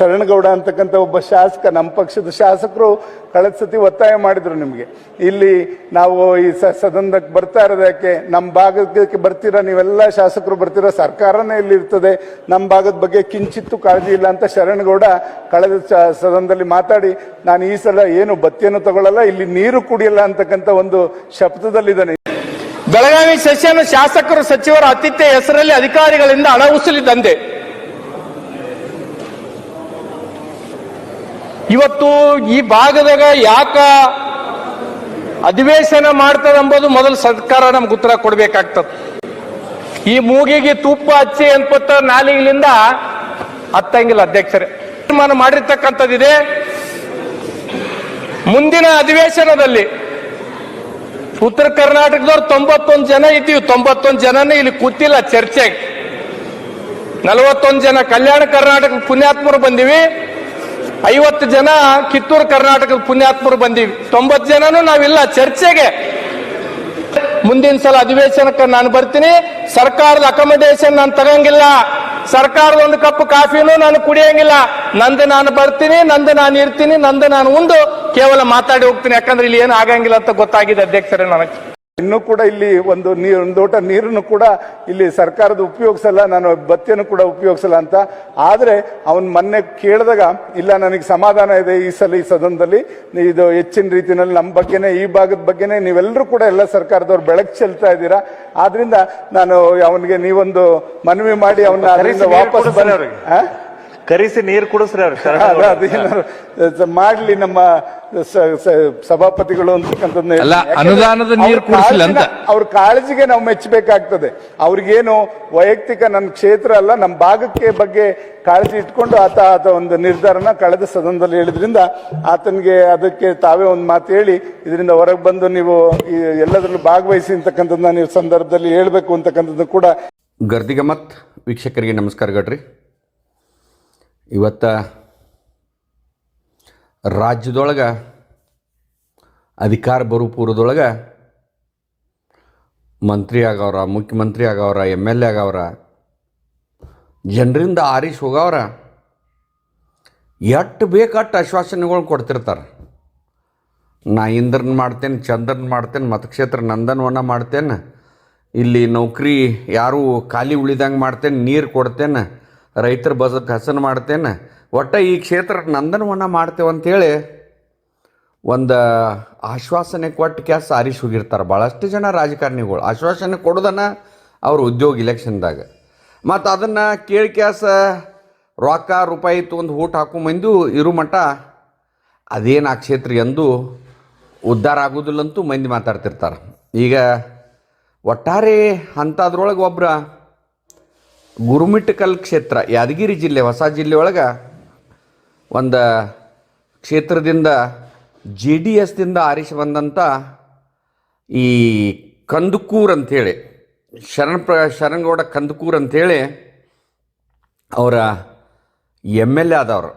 ಶರಣಗೌಡ ಅಂತಕ್ಕಂಥ ಒಬ್ಬ ಶಾಸಕ, ನಮ್ಮ ಪಕ್ಷದ ಶಾಸಕರು ಕಳೆದ ಸತಿ ಒತ್ತಾಯ ಮಾಡಿದ್ರು, ನಿಮಗೆ ಇಲ್ಲಿ ನಾವು ಈ ಸದನಕ್ಕೆ ಬರ್ತಾ ಇರೋದಕ್ಕೆ, ನಮ್ಮ ಭಾಗಕ್ಕೆ ಬರ್ತೀರಾ, ನೀವೆಲ್ಲ ಶಾಸಕರು ಬರ್ತೀರಾ, ಸರ್ಕಾರನೇ ಇಲ್ಲಿರ್ತದೆ, ನಮ್ಮ ಭಾಗದ ಬಗ್ಗೆ ಕಿಂಚಿತ್ತು ಕಾಳಜಿ ಇಲ್ಲ ಅಂತ ಶರಣಗೌಡ ಕಳೆದ ಸದನದಲ್ಲಿ ಮಾತಾಡಿ, ನಾನು ಈ ಸಲ ಏನು ಬತ್ತಿಯನ್ನು ತಗೊಳ್ಳಲ್ಲ, ಇಲ್ಲಿ ನೀರು ಕುಡಿಯಲ್ಲ ಅಂತಕ್ಕಂಥ ಒಂದು ಶಪಥದಲ್ಲಿದ್ದಾನೆ. ಬೆಳಗಾವಿ ಸೆಷನ್ ಶಾಸಕರು ಸಚಿವರ ಆತಿಥ್ಯ ಹೆಸರಲ್ಲಿ ಅಧಿಕಾರಿಗಳಿಂದ ಹಣ ವಸೂಲಿ ದಂಧೆ. ಇವತ್ತು ಈ ಭಾಗದಾಗ ಯಾಕ ಅಧಿವೇಶನ ಮಾಡ್ತದಂಬುದು ಮೊದಲು ಸರ್ಕಾರ ನಮ್ಗೆ ಉತ್ತರ ಕೊಡ್ಬೇಕಾಗ್ತದೆ. ಈ ಮೂಗಿಗೆ ತುಪ್ಪ ಹಚ್ಚಿ ಅನ್ಪತ್ತ ನಾಲಿಗಳಿಂದ ಹತ್ತಂಗಿಲ್ಲ ಅಧ್ಯಕ್ಷರೇ. ತೀರ್ಮಾನ ಮಾಡಿರ್ತಕ್ಕಂಥದ್ದಿದೆ, ಮುಂದಿನ ಅಧಿವೇಶನದಲ್ಲಿ ಉತ್ತರ ಕರ್ನಾಟಕದವ್ರು 91 ಜನ ಇದ್ದೀವಿ, 91 ಜನನೇ ಇಲ್ಲಿ ಕೂತಿಲ್ಲ ಚರ್ಚೆಗೆ. 41 ಜನ ಕಲ್ಯಾಣ ಕರ್ನಾಟಕದ ಪುಣ್ಯಾತ್ಮರು ಬಂದಿವಿ, 50 ಜನ ಕಿತ್ತೂರು ಕರ್ನಾಟಕದ ಪುಣ್ಯಾತ್ಮರು ಬಂದಿವಿ, 90 ಜನನು ನಾವಿಲ್ಲ ಚರ್ಚೆಗೆ. ಮುಂದಿನ ಸಲ ಅಧಿವೇಶನಕ್ಕೆ ನಾನು ಬರ್ತೀನಿ, ಸರ್ಕಾರದ ಅಕಾಮಡೇಷನ್ ನಾನು ತಗಂಗಿಲ್ಲ, ಸರ್ಕಾರದ ಒಂದು ಕಪ್ ಕಾಫಿನೂ ನಾನು ಕುಡಿಯಂಗಿಲ್ಲ, ನಂದು ನಾನು ಬರ್ತೀನಿ, ನಂದು ನಾನು ಇರ್ತೀನಿ, ನಂದು ನಾನು ಉಂಡು ಕೇವಲ ಮಾತಾಡಿ ಹೋಗ್ತೀನಿ, ಯಾಕಂದ್ರೆ ಇಲ್ಲಿ ಏನು ಆಗಂಗಿಲ್ಲ ಅಂತ ಗೊತ್ತಾಗಿದೆ ಅಧ್ಯಕ್ಷರೇ ನನಗೆ. ಇನ್ನೂ ಕೂಡ ಇಲ್ಲಿ ಒಂದು ಲೋಟ ನೀರನ್ನು ಕೂಡ ಇಲ್ಲಿ ಸರ್ಕಾರದ ಉಪಯೋಗಿಸಲ್ಲ, ನಾನು ಬತ್ತಿಯನ್ನು ಕೂಡ ಉಪಯೋಗಿಸಲ್ಲ ಅಂತ. ಆದರೆ ಅವನ್ ಮೊನ್ನೆ ಕೇಳಿದಾಗ ಇಲ್ಲ ನನಗೆ ಸಮಾಧಾನ ಇದೆ, ಈ ಸಲ ಈ ಸದನದಲ್ಲಿ ಇದು ಹೆಚ್ಚಿನ ರೀತಿಯಲ್ಲಿ ನಮ್ಮ ಬಗ್ಗೆನೇ, ಈ ಭಾಗದ ಬಗ್ಗೆನೇ ನೀವೆಲ್ಲರೂ ಕೂಡ ಎಲ್ಲ ಸರ್ಕಾರದವ್ರು ಬೆಳಕು ಚೆಲ್ತಾ ಇದ್ದೀರಾ, ಆದ್ರಿಂದ ನಾನು ಅವನಿಗೆ ನೀವೊಂದು ಮನವಿ ಮಾಡಿ ಅವನ್ನ ಅದರಿಂದ ವಾಪಸ್ ಕರೆಸಿ ನೀರು ಕುಡಿಸ್ರಿ ಅದೇನಾದ್ರು ಮಾಡ್ಲಿ ನಮ್ಮ ಸಭಾಪತಿಗಳು ಅಂತಕ್ಕಂಥದ್ದು. ಅನುದಾನದ ನೀರು ಕುಡಿಸಿಲ್ಲ ಅಂತ ಅವ್ರ ಕಾಳಜಿಗೆ ನಾವು ಮೆಚ್ಚಬೇಕಾಗ್ತದೆ. ಅವ್ರಿಗೇನು ವೈಯಕ್ತಿಕ ನನ್ನ ಕ್ಷೇತ್ರ ಅಲ್ಲ, ನಮ್ಮ ಭಾಗಕ್ಕೆ ಬಗ್ಗೆ ಕಾಳಜಿ ಇಟ್ಕೊಂಡು ಆತ ಒಂದು ನಿರ್ಧಾರನ ಕಳೆದ ಸದನದಲ್ಲಿ ಹೇಳಿದ್ರಿಂದ ಆತನಿಗೆ ಅದಕ್ಕೆ ತಾವೇ ಒಂದು ಮಾತು ಹೇಳಿ ಇದರಿಂದ ಹೊರಗೆ ಬಂದು ನೀವು ಎಲ್ಲದರಲ್ಲೂ ಭಾಗವಹಿಸಿ ಅಂತಕ್ಕಂಥದ್ದನ್ನ ನೀವು ಸಂದರ್ಭದಲ್ಲಿ ಹೇಳ್ಬೇಕು ಅಂತಕ್ಕಂಥದ್ದು ಕೂಡ. ಗರ್ದಿಗಮತ್ ವೀಕ್ಷಕರಿಗೆ ನಮಸ್ಕಾರ ಗಡ್ರಿ. ಇವತ್ತು ರಾಜ್ಯದೊಳಗೆ ಅಧಿಕಾರ ಬರೋ ಪೂರ್ವದೊಳಗೆ ಮಂತ್ರಿ ಆಗವ್ರ, ಮುಖ್ಯಮಂತ್ರಿ ಆಗವ್ರ, MLA ಆಗವ್ರ, ಜನರಿಂದ ಆರಿಸಿ ಹೋಗವ್ರ, ಎಷ್ಟು ಬೇಕಟ್ಟು ಆಶ್ವಾಸನೆಗಳು ಕೊಡ್ತಿರ್ತಾರೆ. ನಾ ಇಂದ್ರನ್ ಮಾಡ್ತೇನೆ, ಚಂದ್ರನ್ ಮಾಡ್ತೇನೆ, ಮತಕ್ಷೇತ್ರ ನಂದನವನ ಮಾಡ್ತೇನೆ, ಇಲ್ಲಿ ನೌಕರಿ ಯಾರು ಖಾಲಿ ಉಳಿದಂಗೆ ಮಾಡ್ತೇನೆ, ನೀರು ಕೊಡ್ತೇನೆ, ರೈತರ ಬದುಕು ಹಸನು ಮಾಡ್ತೇನೆ, ಒಟ್ಟು ಈ ಕ್ಷೇತ್ರ ನಂದನವನ ಮಾಡ್ತೇವೆ ಅಂಥೇಳಿ ಒಂದು ಆಶ್ವಾಸನೆ ಕೊಟ್ಟು ಕ್ಯಾಸ್ ಆರಿಸಿ ಹೋಗಿರ್ತಾರೆ ಭಾಳಷ್ಟು ಜನ ರಾಜಕಾರಣಿಗಳು. ಆಶ್ವಾಸನೆ ಕೊಡೋದನ್ನು ಅವ್ರ ಉದ್ಯೋಗ ಇಲೆಕ್ಷನ್ದಾಗ, ಮತ್ತು ಅದನ್ನು ಕೇಳಿ ಕ್ಯಾಸ ರೊಕ್ಕ ರೂಪಾಯಿ ತೊಗೊಂಡು ಓಟ್ ಹಾಕೋ ಮಂದಿ ಇರೋ ಮಟ್ಟ ಅದೇನು ಆ ಕ್ಷೇತ್ರ ಎಂದೂ ಉದ್ಧಾರ ಆಗೋದಿಲ್ಲಂತೂ ಮಂದಿ ಮಾತಾಡ್ತಿರ್ತಾರೆ. ಈಗ ಒಟ್ಟಾರೆ ಅಂಥದ್ರೊಳಗೆ ಒಬ್ಬರ ಗುರುಮಿಟ್ಟಕಲ್ ಕ್ಷೇತ್ರ, ಯಾದಗಿರಿ ಜಿಲ್ಲೆ, ಹೊಸ ಜಿಲ್ಲೆ ಒಳಗೆ ಒಂದು ಕ್ಷೇತ್ರದಿಂದ JDSದಿಂದ ಆರಿಸಿ ಬಂದಂಥ ಈ ಕಂದಕೂರ್ ಅಂಥೇಳಿ, ಶರಣಗೌಡ ಕಂದಕೂರ್ ಅಂಥೇಳಿ ಅವರ MLA ಆದವರು.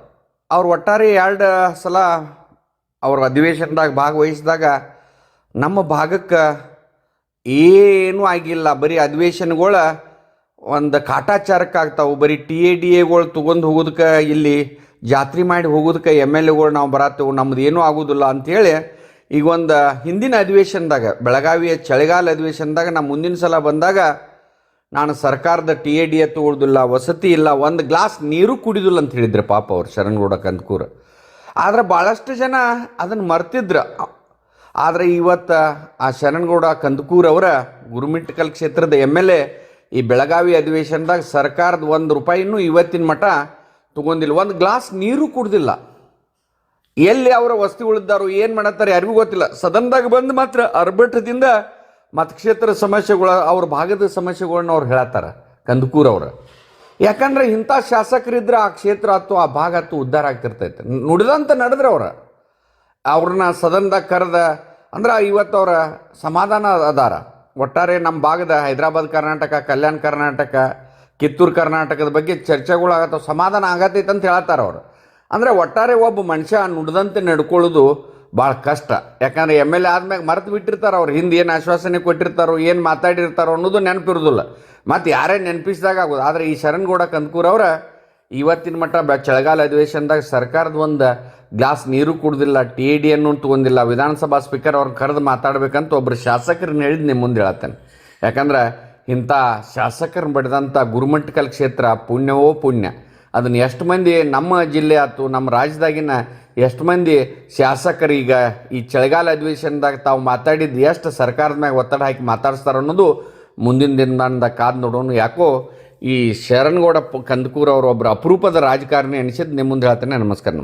ಅವ್ರು ಒಟ್ಟಾರೆ 2 ಸಲ ಅವ್ರ ಅಧಿವೇಶನದಾಗ ಭಾಗವಹಿಸಿದಾಗ ನಮ್ಮ ಭಾಗಕ್ಕೆ ಏನೂ ಆಗಿಲ್ಲ, ಬರೀ ಅಧಿವೇಶನಗಳ ಒಂದು ಕಾಟಾಚಾರಕ್ಕೆ ಆಗ್ತಾವೆ, ಬರೀ TADAಗಳು ತೊಗೊಂಡು ಹೋಗೋದಕ್ಕೆ, ಇಲ್ಲಿ ಜಾತ್ರೆ ಮಾಡಿ ಹೋಗೋದಕ್ಕೆ MLAಗಳು ನಾವು ಬರತ್ತೇವೆ, ನಮ್ದು ಏನೂ ಆಗೋದಿಲ್ಲ ಅಂಥೇಳಿ ಈಗ ಒಂದು ಹಿಂದಿನ ಅಧಿವೇಶನದಾಗ, ಬೆಳಗಾವಿಯ ಚಳಿಗಾಲ ಅಧಿವೇಶನದಾಗ ನಾನು ಮುಂದಿನ ಸಲ ಬಂದಾಗ ನಾನು ಸರ್ಕಾರದ TADA ತೊಗೊಳ್ದಿಲ್ಲ, ವಸತಿ ಇಲ್ಲ, ಒಂದು ಗ್ಲಾಸ್ ನೀರು ಕುಡಿದಿಲ್ಲ ಅಂತ ಹೇಳಿದ್ರು ಪಾಪ ಅವ್ರು ಶರಣಗೌಡ ಕಂದಕೂರು. ಆದರೆ ಭಾಳಷ್ಟು ಜನ ಅದನ್ನು ಮರ್ತಿದ್ರು. ಆದರೆ ಇವತ್ತು ಆ ಶರಣಗೌಡ ಕಂದಕೂರ್ ಅವರ ಗುರುಮಿಟ್ಟಕಲ್ ಕ್ಷೇತ್ರದ MLA ಈ ಬೆಳಗಾವಿ ಅಧಿವೇಶನದಾಗ ಸರ್ಕಾರದ 1 ರೂಪಾಯಿನೂ ಇವತ್ತಿನ ಮಟ್ಟ ತೊಗೊಂಡಿಲ್ಲ, ಒಂದು ಗ್ಲಾಸ್ ನೀರು ಕುಡ್ದಿಲ್ಲ. ಎಲ್ಲಿ ಅವರ ವಸ್ತಿ ಉಳಿದಾರೋ ಏನು ಮಾಡತ್ತಾರೆ ಯಾರಿಗೂ ಗೊತ್ತಿಲ್ಲ. ಸದನದಾಗ ಬಂದು ಮಾತ್ರ ಅರ್ಭಟದಿಂದ ಮತಕ್ಷೇತ್ರ ಸಮಸ್ಯೆಗಳು, ಅವ್ರ ಭಾಗದ ಸಮಸ್ಯೆಗಳನ್ನ ಅವ್ರು ಹೇಳತ್ತಾರೆ ಕಂದಕೂರ್ ಅವರು. ಯಾಕಂದ್ರೆ ಇಂಥ ಶಾಸಕರಿದ್ರೆ ಆ ಕ್ಷೇತ್ರ ಆಯ್ತು, ಆ ಭಾಗ ಆಯ್ತು ಉದ್ಧಾರ ಆಗ್ತಿರ್ತೈತೆ. ನುಡಿದಂತ ನಡೆದ್ರೆ ಅವ್ರನ್ನ ಸದನದಾಗ ಕರೆದ ಅಂದ್ರೆ ಇವತ್ತು ಅವರ ಸಮಾಧಾನ ಅದಾರ. ಒಟ್ಟಾರೆ ನಮ್ಮ ಭಾಗದ ಹೈದರಾಬಾದ್ ಕರ್ನಾಟಕ, ಕಲ್ಯಾಣ ಕರ್ನಾಟಕ, ಕಿತ್ತೂರು ಕರ್ನಾಟಕದ ಬಗ್ಗೆ ಚರ್ಚೆಗಳು ಆಗತ್ತವ, ಸಮಾಧಾನ ಆಗತ್ತೈತೆ ಅಂತ ಹೇಳ್ತಾರೆ ಅವರು. ಅಂದರೆ ಒಟ್ಟಾರೆ ಒಬ್ಬ ಮನುಷ್ಯ ನುಡಿದಂತೆ ನಡ್ಕೊಳ್ಳೋದು ಭಾಳ ಕಷ್ಟ. ಯಾಕಂದರೆ MLA ಆದ್ಮ್ಯಾಗ ಮರೆತು ಬಿಟ್ಟಿರ್ತಾರೆ ಅವ್ರು, ಹಿಂದೆ ಏನು ಆಶ್ವಾಸನೆ ಕೊಟ್ಟಿರ್ತಾರೋ, ಏನು ಮಾತಾಡಿರ್ತಾರೋ ಅನ್ನೋದು ನೆನಪಿರೋದಿಲ್ಲ, ಮತ್ತು ಯಾರೇ ನೆನಪಿಸಿದಾಗ ಆಗೋದು. ಆದರೆ ಈ ಶರಣಗೌಡ ಕಂದಕೂರ್ ಅವರ ಇವತ್ತಿನ ಮಟ್ಟ ಚಳಿಗಾಲ ಅಧಿವೇಶನದಾಗ ಸರ್ಕಾರದ ಒಂದು ಗ್ಲಾಸ್ ನೀರು ಕುಡ್ದಿಲ್ಲ, TAD ಅನ್ನು ತೊಗೊಂಡಿಲ್ಲ. ವಿಧಾನಸಭಾ ಸ್ಪೀಕರ್ ಅವ್ರನ್ನ ಕರೆದು ಮಾತಾಡ್ಬೇಕಂತ ಒಬ್ಬರು ಶಾಸಕರನ್ನ ಹೇಳಿದ್ ನಿಮ್ಮ ಮುಂದೆ ಹೇಳತ್ತೇನೆ. ಯಾಕಂದ್ರೆ ಇಂಥ ಶಾಸಕರನ್ನ ಬಡಿದಂಥ ಗುರುಮಠಕಲ್ ಕ್ಷೇತ್ರ ಪುಣ್ಯವೋ ಪುಣ್ಯ. ಅದನ್ನು ಎಷ್ಟು ಮಂದಿ ನಮ್ಮ ಜಿಲ್ಲೆ ಆಯ್ತು, ನಮ್ಮ ರಾಜ್ಯದಾಗಿನ ಎಷ್ಟು ಮಂದಿ ಶಾಸಕರು ಈಗ ಈ ಚಳಿಗಾಲ ಅಧಿವೇಶನದಾಗ ತಾವು ಮಾತಾಡಿದ್ದು ಎಷ್ಟು ಸರ್ಕಾರದ ಮ್ಯಾಗ ಒತ್ತಡ ಹಾಕಿ ಮಾತಾಡಿಸ್ತಾರೆ ಅನ್ನೋದು ಮುಂದಿನ ದಿನದಿಂದ ಕಾದು ನೋಡೋಣ. ಯಾಕೋ ಈ ಶರಣ್ಗೌಡ ಕಂದಕೂರ್ ಅವರು ಒಬ್ಬರು ಅಪರೂಪದ ರಾಜಕಾರಣಿ ಅನಿಸಿದ್ದು ನಿಮ್ಮ ಮುಂದೆ ಹೇಳ್ತೇನೆ. ನಮಸ್ಕಾರ.